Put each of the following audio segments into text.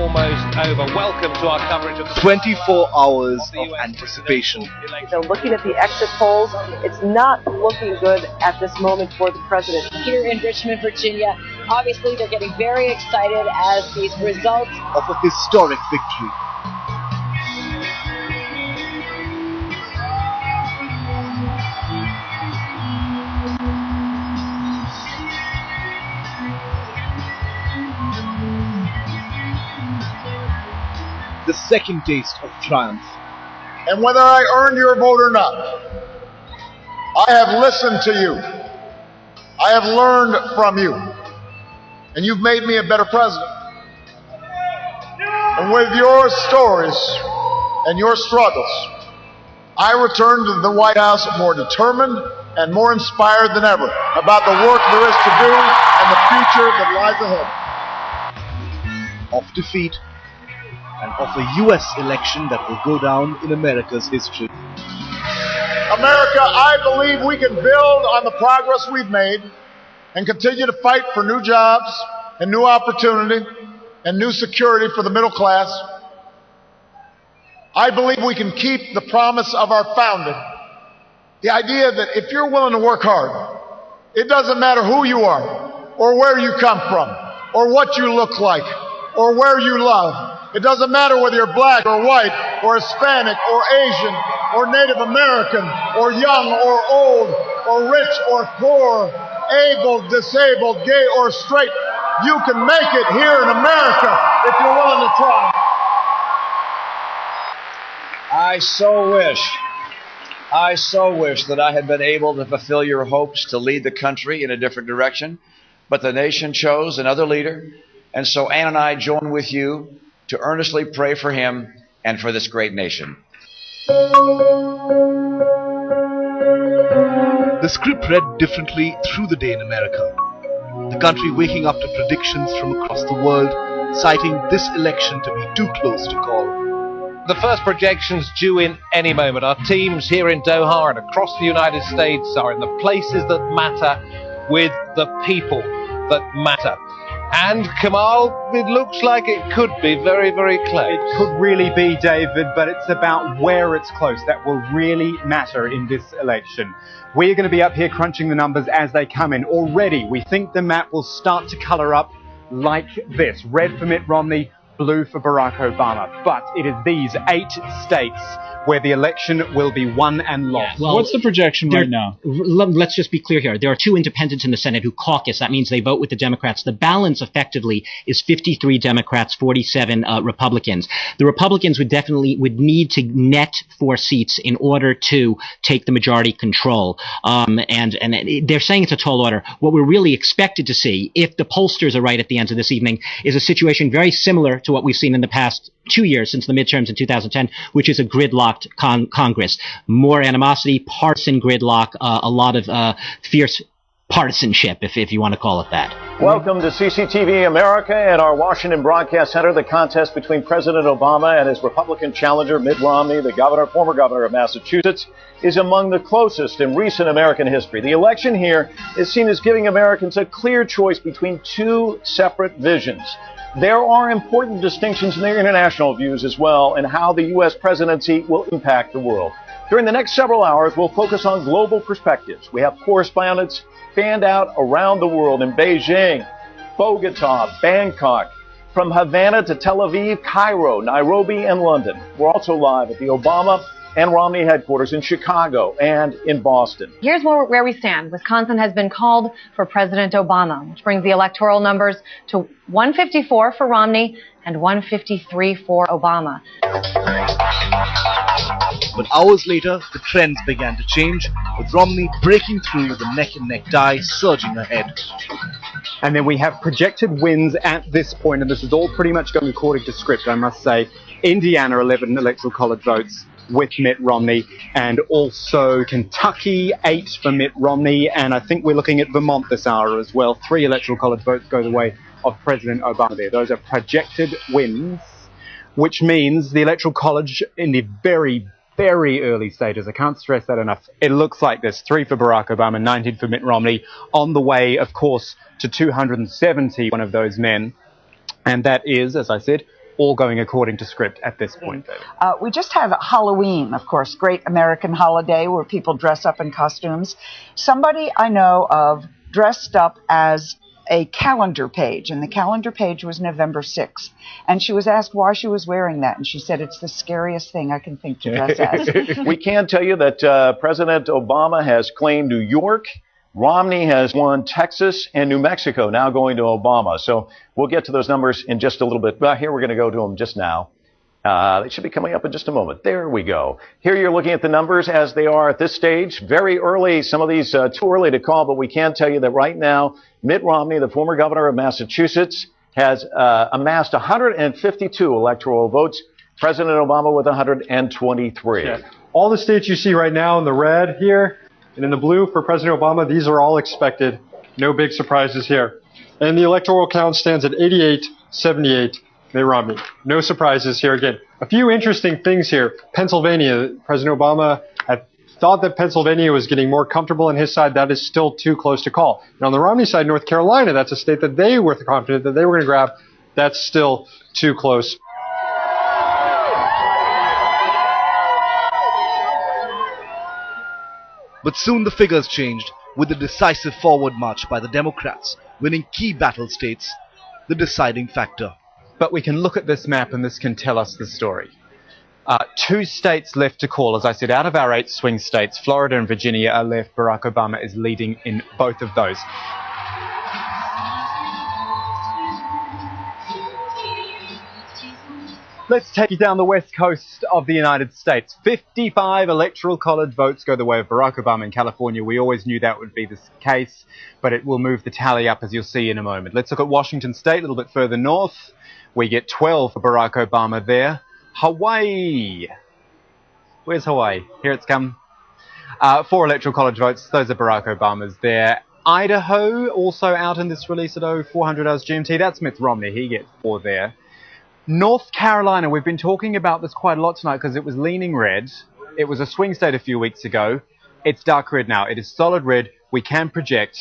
almost over. Welcome to our coverage of the 24 hours of anticipation. So looking at the exit polls, it's not looking good at this moment for the president. Here in Richmond, Virginia, obviously they're getting very excited as these results of a historic victory. The second taste of triumph. And whether I earned your vote or not, I have listened to you. I have learned from you. And you've made me a better president. And with your stories and your struggles, I return to the White House more determined and more inspired than ever about the work there is to do and the future that lies ahead. Of defeat, and of a U.S. election that will go down in America's history. America, I believe we can build on the progress we've made and continue to fight for new jobs and new opportunity and new security for the middle class. I believe we can keep the promise of our founding. The idea that if you're willing to work hard, it doesn't matter who you are or where you come from or what you look like or where you love. It doesn't matter whether you're black or white or Hispanic or Asian or Native American or young or old or rich or poor, able, disabled, gay or straight. You can make it here in America if you're willing to try. I so wish that I had been able to fulfill your hopes to lead the country in a different direction, but the nation chose another leader, and so Ann and I join with you to earnestly pray for him and for this great nation. The script read differently through the day in America. The country waking up to predictions from across the world, citing this election to be too close to call. The first projections due in any moment. Our teams here in Doha and across the United States are in the places that matter with the people that matter. And Kamal, it looks like it could be very, very close. It could really be, David, but it's about where it's close that will really matter in this election. We're going to be up here crunching the numbers as they come in. Already, we think the map will start to colour up like this. Red for Mitt Romney, blue for Barack Obama. But it is these 8 states where the election will be won and lost. Yeah, well, what's the projection right now? Let's just be clear here. There are 2 independents in the Senate who caucus. That means they vote with the Democrats. The balance effectively is 53 Democrats, 47 Republicans. The Republicans would need to net 4 seats in order to take the majority control. And they're saying it's a tall order. What we're really expected to see, if the pollsters are right at the end of this evening, is a situation very similar to what we've seen in the past 2 years since the midterms in 2010, which is a gridlocked Congress. More animosity, partisan gridlock, a lot of fierce partisanship, if you want to call it that. Welcome to CCTV America and our Washington Broadcast Center. The contest between President Obama and his Republican challenger, Mitt Romney, the former governor of Massachusetts, is among the closest in recent American history. The election here is seen as giving Americans a clear choice between 2 separate visions. There are important distinctions in their international views as well and how the U.S. presidency will impact the world. During the next several hours, we'll focus on global perspectives. We have correspondents fanned out around the world in Beijing, Bogota, Bangkok, from Havana to Tel Aviv, Cairo, Nairobi, and London. We're also live at the Obama and Romney headquarters in Chicago and in Boston. Here's where we stand. Wisconsin has been called for President Obama, which brings the electoral numbers to 154 for Romney and 153 for Obama. But hours later, the trends began to change, with Romney breaking through the neck-and-neck tie, surging ahead. And then we have projected wins at this point, and this is all pretty much going according to script, I must say. Indiana, 11 electoral college votes with Mitt Romney, and also Kentucky, 8 for Mitt Romney, and I think we're looking at Vermont this hour as well. 3 electoral college votes go the way of President Obama there. Those are projected wins, which means the electoral college in the very, very early stages, I can't stress that enough, it looks like this: 3 for Barack Obama, 19 for Mitt Romney, on the way, of course, to 270, one of those men, and that is, as I said, all going according to script at this point, David? We just have Halloween, of course, great American holiday where people dress up in costumes. Somebody I know of dressed up as a calendar page, and the calendar page was November 6th. And she was asked why she was wearing that, and she said, it's the scariest thing I can think to dress as. We can tell you that President Obama has claimed New York. Romney has won Texas and New Mexico, now going to Obama. So we'll get to those numbers in just a little bit. But here we're going to go to them just now. They should be coming up in just a moment. There we go. Here you're looking at the numbers as they are at this stage. Very early. Some of these too early to call, but we can tell you that right now, Mitt Romney, the former governor of Massachusetts, has amassed 152 electoral votes. President Obama with 123. Yeah. All the states you see right now in the red here and in the blue for President Obama, these are all expected. No big surprises here. And the electoral count stands at 88-78. Mitt Romney. No surprises here again. A few interesting things here. Pennsylvania, President Obama had thought that Pennsylvania was getting more comfortable on his side. That is still too close to call. And on the Romney side, North Carolina, that's a state that they were confident that they were going to grab. That's still too close. But soon the figures changed with the decisive forward march by the Democrats, winning key battle states, the deciding factor. But we can look at this map and this can tell us the story. 2 states left to call. As I said, out of our 8 swing states, Florida and Virginia are left. Barack Obama is leading in both of those. Let's take you down the west coast of the United States. 55 electoral college votes go the way of Barack Obama in California. We always knew that would be the case, but it will move the tally up, as you'll see in a moment. Let's look at Washington State, a little bit further north. We get 12 for Barack Obama there. Hawaii. Where's Hawaii? Here it's come. 4 electoral college votes. Those are Barack Obama's there. Idaho, also out in this release at 0400 hours GMT. That's Mitt Romney. He gets 4 there. North Carolina, we've been talking about this quite a lot tonight because it was leaning red. It was a swing state a few weeks ago. It's dark red now. It is solid red. We can project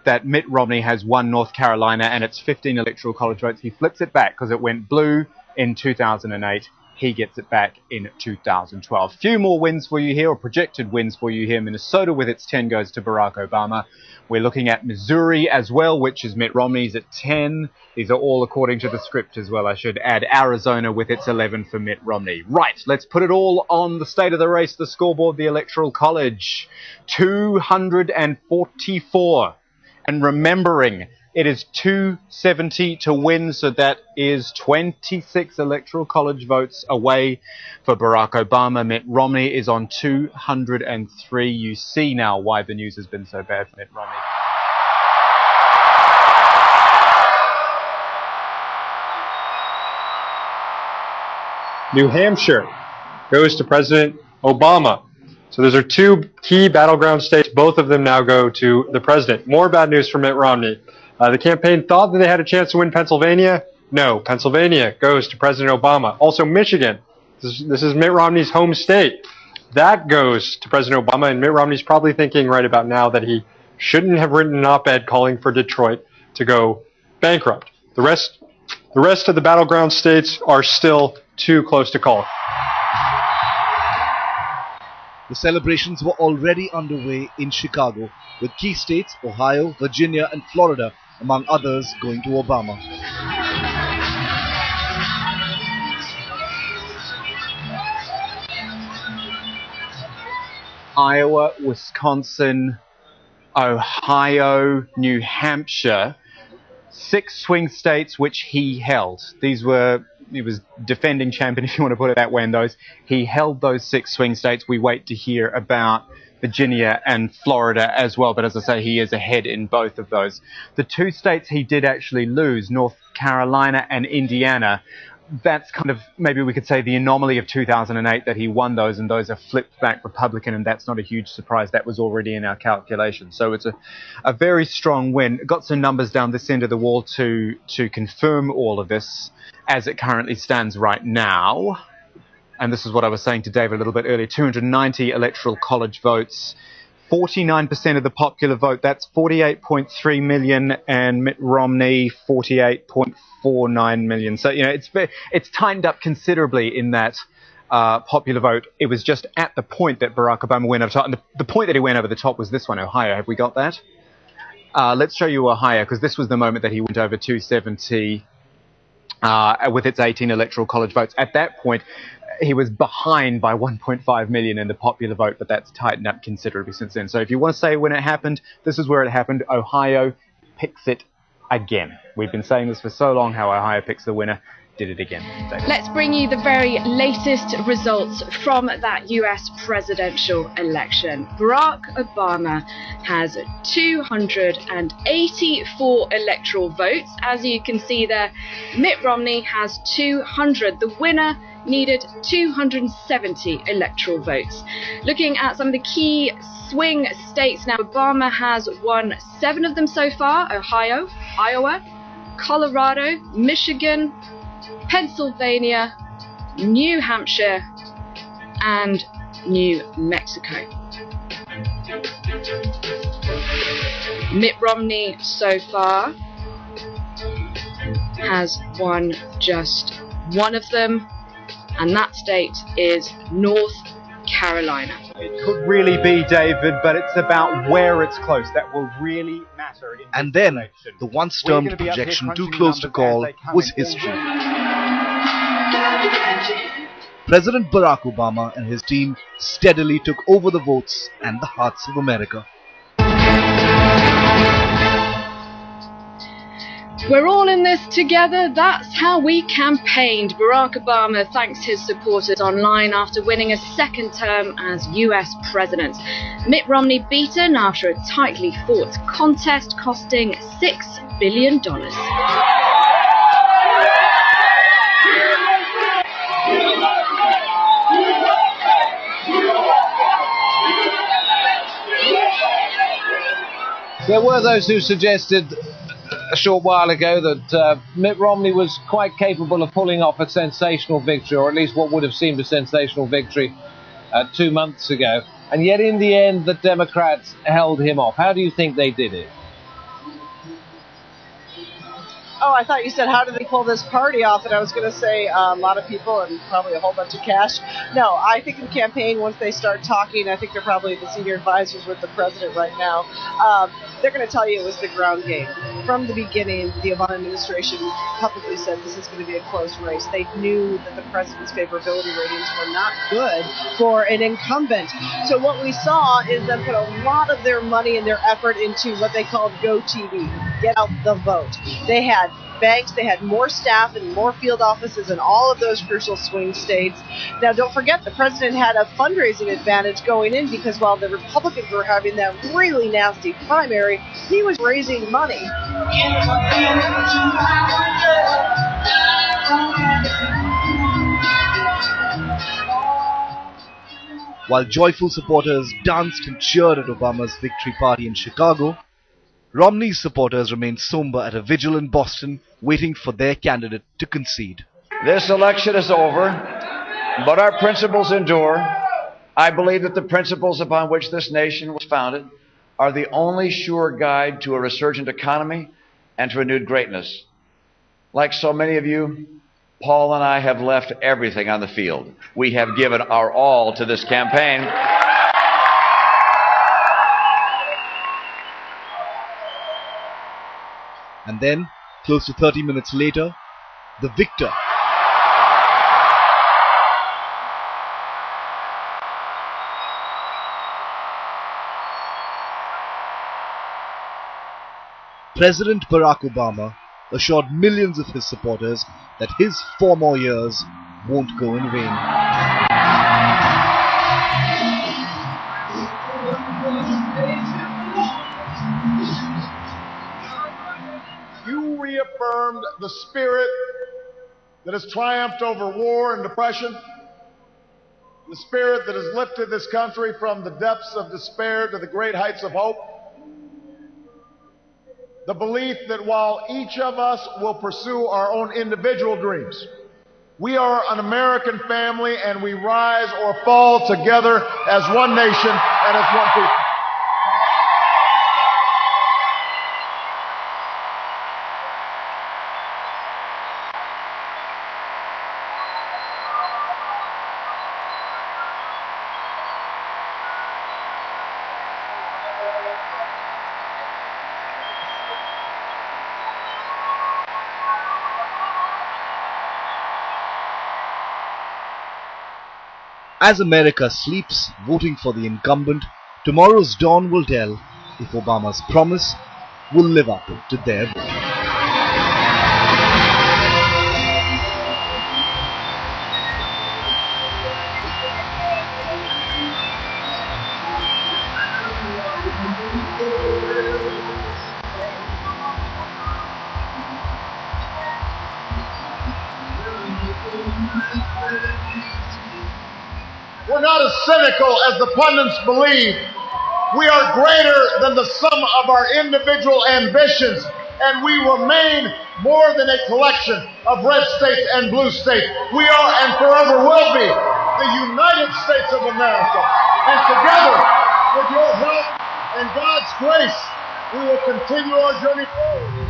that Mitt Romney has won North Carolina, and it's 15 electoral college votes. He flips it back because it went blue in 2008. He gets it back in 2012. Few more wins for you here, or projected wins for you here. Minnesota with its 10 goes to Barack Obama. We're looking at Missouri as well, which is Mitt Romney's at 10. These are all according to the script as well. I should add Arizona with its 11 for Mitt Romney. Right, let's put it all on the state of the race, the scoreboard, the Electoral College. 244. And remembering, it is 270 to win, so that is 26 Electoral College votes away for Barack Obama. Mitt Romney is on 203. You see now why the news has been so bad for Mitt Romney. New Hampshire goes to President Obama. So those are 2 key battleground states. Both of them now go to the president. More bad news for Mitt Romney. The campaign thought that they had a chance to win Pennsylvania. No, Pennsylvania goes to President Obama. Also Michigan. This is Mitt Romney's home state. That goes to President Obama, and Mitt Romney's probably thinking right about now that he shouldn't have written an op-ed calling for Detroit to go bankrupt. The rest of the battleground states are still too close to call. The celebrations were already underway in Chicago, with key states, Ohio, Virginia, and Florida, among others, going to Obama. Iowa, Wisconsin, Ohio, New Hampshire, 6 swing states which he held. He was defending champion, if you want to put it that way, in those. He held those 6 swing states. We wait to hear about Virginia and Florida as well, but as I say, he is ahead in both of those. The 2 states he did actually lose, North Carolina and Indiana, that's kind of, maybe we could say, the anomaly of 2008, that he won those, and those are flipped back Republican, and that's not a huge surprise. That was already in our calculation. So it's a very strong win. Got some numbers down this end of the wall to confirm all of this as it currently stands right now. And this is what I was saying to David a little bit earlier. 290 electoral college votes, 49% of the popular vote. That's 48.3 million, and Mitt Romney 48.49 million. So, you know, it's tightened up considerably in that popular vote. It was just at the point that Barack Obama went over the top. And the point that he went over the top was this one, Ohio. Have we got that? Let's show you Ohio, because this was the moment that he went over 270 with its 18 electoral college votes. At that point, he was behind by 1.5 million in the popular vote, but that's tightened up considerably since then. So if you want to say when it happened, this is where it happened. Ohio picks it again. We've been saying this for so long, how Ohio picks the winner. Did it again. Let's bring you the very latest results from that US presidential election. Barack Obama has 284 electoral votes. As you can see there, Mitt Romney has 200. The winner needed 270 electoral votes. Looking at some of the key swing states now, Obama has won 7 of them so far: Ohio, Iowa, Colorado, Michigan, Pennsylvania, New Hampshire, and New Mexico. Mitt Romney so far has won just 1 of them, and that state is North Carolina. It could really be, David, but it's about where it's close that will really matter. And then, the once-termed projection too close to call was history. President Barack Obama and his team steadily took over the votes and the hearts of America. We're all in this together. That's how we campaigned. Barack Obama thanks his supporters online after winning a second term as US president. Mitt Romney beaten after a tightly fought contest costing $6 billion. There were those who suggested a short while ago that Mitt Romney was quite capable of pulling off a sensational victory, or at least what would have seemed a sensational victory 2 months ago. And yet in the end, the Democrats held him off. How do you think they did it? Oh, I thought you said, how did they pull this party off? And I was going to say a lot of people and probably a whole bunch of cash. No, I think the campaign, once they start talking, I think they're probably the senior advisors with the president right now. They're going to tell you it was the ground game. From the beginning, the Obama administration publicly said this is going to be a close race. They knew that the president's favorability ratings were not good for an incumbent. So what we saw is them put a lot of their money and their effort into what they called Go TV, get out the vote. They had banks, they had more staff and more field offices in all of those crucial swing states. Now, don't forget, the president had a fundraising advantage going in because while the Republicans were having that really nasty primary, he was raising money. While joyful supporters danced and cheered at Obama's victory party in Chicago, Romney's supporters remained somber at a vigil in Boston, waiting for their candidate to concede. This election is over, but our principles endure. I believe that the principles upon which this nation was founded are the only sure guide to a resurgent economy and to renewed greatness. Like so many of you, Paul and I have left everything on the field. We have given our all to this campaign. And then, close to 30 minutes later, the victor, President Barack Obama, assured millions of his supporters that his 4 more years won't go in vain. You reaffirmed the spirit that has triumphed over war and depression, the spirit that has lifted this country from the depths of despair to the great heights of hope, the belief that while each of us will pursue our own individual dreams, we are an American family and we rise or fall together as one nation and as one people. As America sleeps, voting for the incumbent, tomorrow's dawn will tell if Obama's promise will live up to their vote. We're not as cynical as the pundits believe. We are greater than the sum of our individual ambitions, and we remain more than a collection of red states and blue states. We are and forever will be the United States of America. And together, with your help and God's grace, we will continue our journey forward.